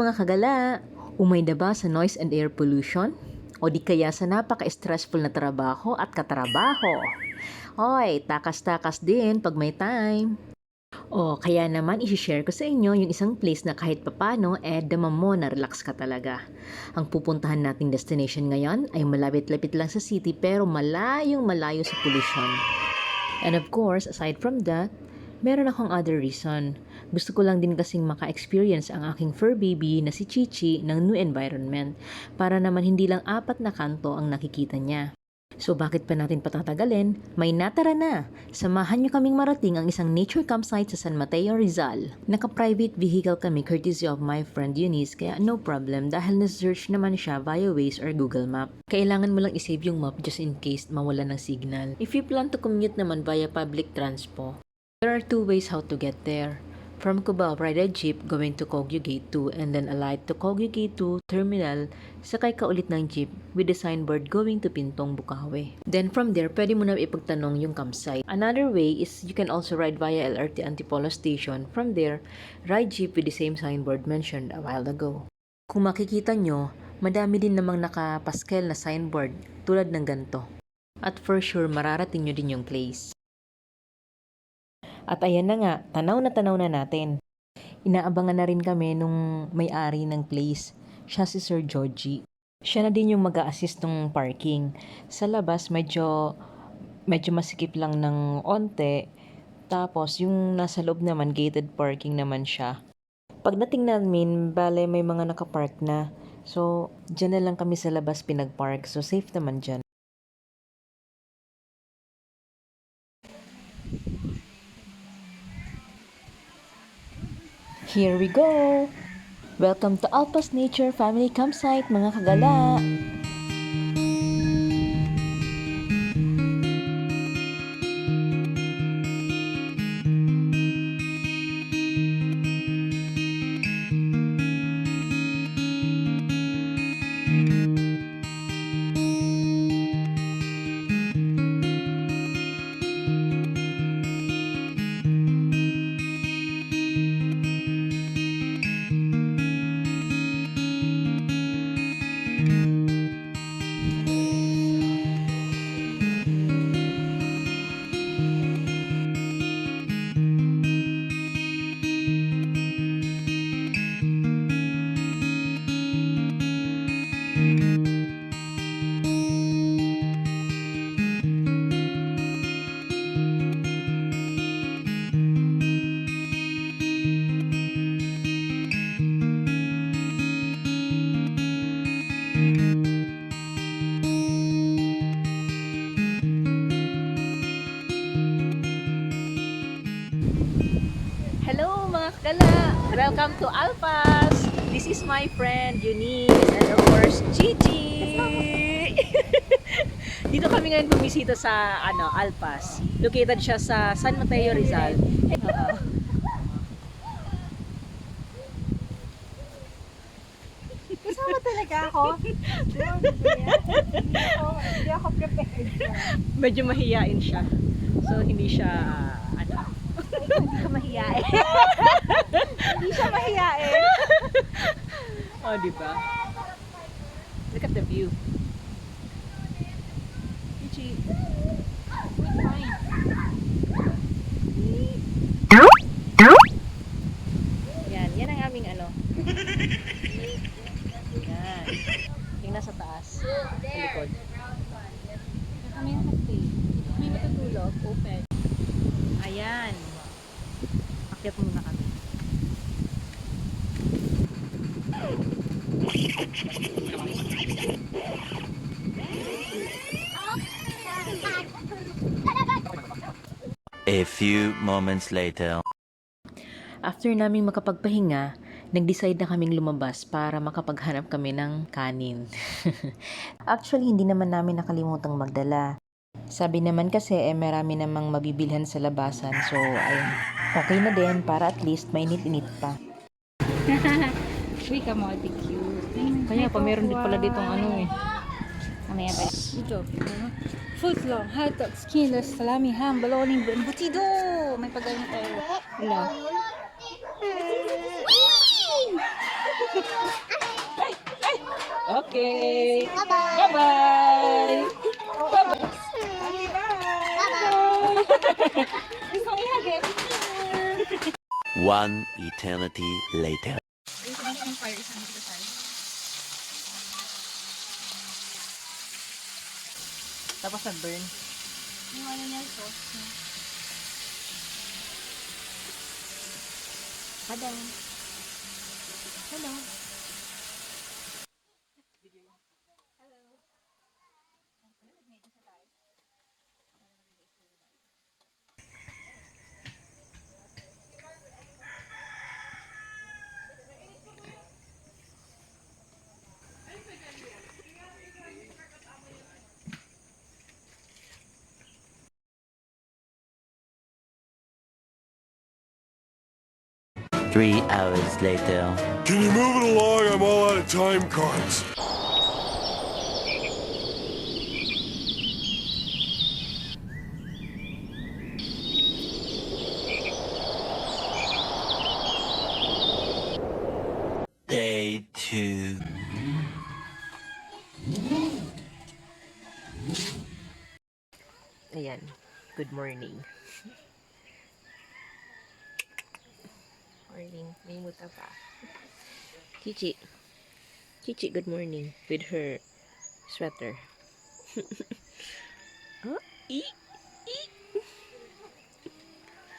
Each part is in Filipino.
mga kagala! Umay na ba sa noise and air pollution? O di kaya sa napaka-stressful na trabaho at katrabaho? Hoy, takas-takas din pag may time. O kaya naman isi-share ko sa inyo yung isang place na kahit papano dama mo na relax ka talaga. Ang pupuntahan nating destination ngayon ay malapit-lapit lang sa city pero malayong malayo sa pollution. And of course, aside from that, meron akong other reason. Gusto ko lang din kasing maka-experience ang aking fur baby na si Chichi ng new environment para naman hindi lang 4 na kanto ang nakikita niya. So bakit pa natin patatagalin? May natara na! Samahan niyo kaming marating ang isang nature campsite sa San Mateo, Rizal. Naka-private vehicle kami courtesy of my friend Eunice kaya no problem dahil na-search naman siya via Waze or Google Map. Kailangan mo lang isave yung map just in case mawala ng signal. If you plan to commute naman via public transpo, there are 2 ways how to get there. From Cubao, ride a jeep going to Kogyo Gate 2 and then alight to Kogyo Gate 2 terminal, sakay ka ulit ng jeep with the signboard going to Pintong, Bukawi. Then from there, pwede mo na ipagtanong yung campsite. Another way is you can also ride via LRT Antipolo Station. From there, ride jeep with the same signboard mentioned a while ago. Kung makikita nyo, madami din namang nakapaskel na signboard tulad ng ganito. At for sure, mararating nyo din yung place. At ayan na nga, tanaw na natin. Inaabangan na rin kami nung may-ari ng place. Siya si Sir Georgie. Siya na din yung mag-a-assist ng parking. Sa labas, medyo masikip lang ng onte. Tapos, yung nasa loob naman, gated parking naman siya. Pagdating namin, bale may mga nakapark na. So, dyan na lang kami sa labas pinagpark. So, safe naman dyan. Here we go! Welcome to Alpas Nature Family Campsite, mga kagala! Hello mga kagala! Welcome to Alpas! This is my friend Eunice and of course Gigi! Dito kami ngayon bumisita sa Alpas. Located siya sa San Mateo, Rizal. Kasama talaga ako? Hindi ako prepared. Medyo mahiyain siya. So hindi siya Hindi ka mahiyain. Hindi siya mahiyain. Oh, di ba? Look at the view. Gigi. Fine. Yan ang aming Yan. Tingnan sa taas. Sa likod. Kami yung cafe. May matutulog. Open. Ayan. Akyat muna kami. A few moments later. After naming makapagpahinga, nag-decide na kaming lumabas para makapaghanap kami ng kanin. Actually, hindi naman namin nakalimutang magdala. Sabi naman kasi marami namang mabibilhan sa labasan. So, ayun. Okay na din para at least mainit-init pa. Uy, kamote cute. Kaya pa meron din pala ditong Mamaya ba? Ito. Footlong, hotdog, skinless, salami, ham, baloning, embutido. May pagkain tayo. Hello. Okay. Bye-bye. Bye-bye. Bye-bye. Gusto mo ihagin? One eternity later. Tapos nag-burn. Yung ano niya, sauce niya. Hello. Hello. 3 hours later. Can you move it along? I'm all out of time cards. Day 2. Ayan. Good morning. Morning. May muta pa. Chichi. Chichi, good morning. With her sweater. Oh,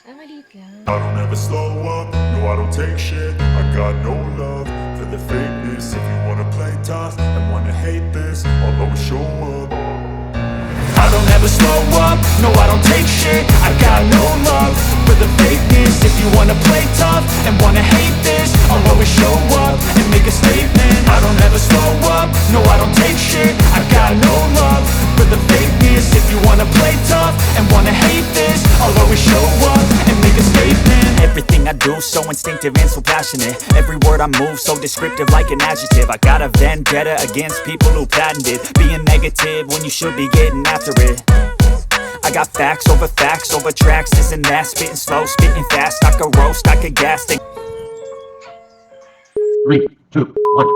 maliit lang. I don't ever slow up, no I don't take shit. I got no love for the fakeness. If you wanna play tough and wanna hate this, I'll always show up. I don't ever slow up, no I don't take shit. I got no love for the fakeness. If you wanna play tough and wanna hate this, I'll always show up and make a statement. I don't ever slow up, no I don't take shit. I got no love for the fakeness. If you wanna play tough and wanna hate this, I'll always show up and make a statement. Everything I do so instinctive and so passionate. Every word I move so descriptive like an adjective. I got a vendetta against people who patented being negative when you should be getting after it. I got facts over tracks, this and that. Spitting slow, spitting fast. I could roast, I could gas. 3, 2, 1.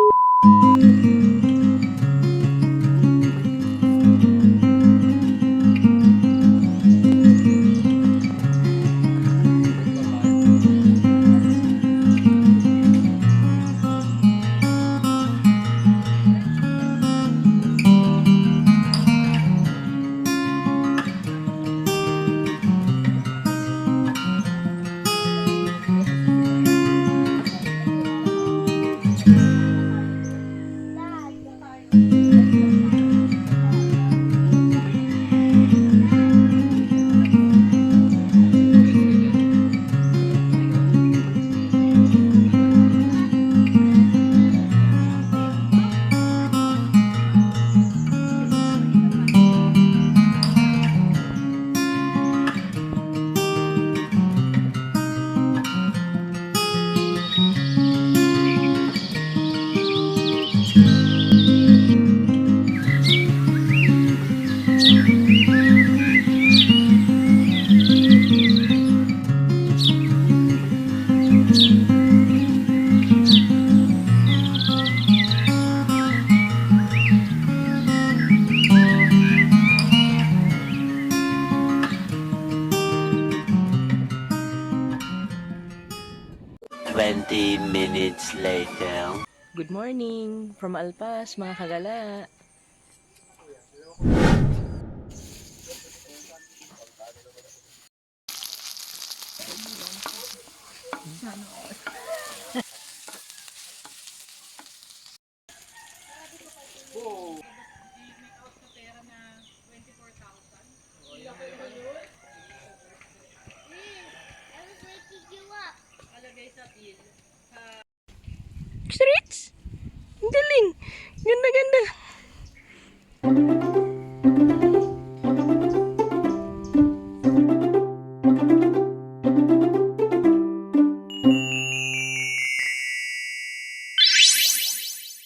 Twenty minutes later. Good morning from Alpas, mga kagala. Streets! Ang galing! Ganda, ganda!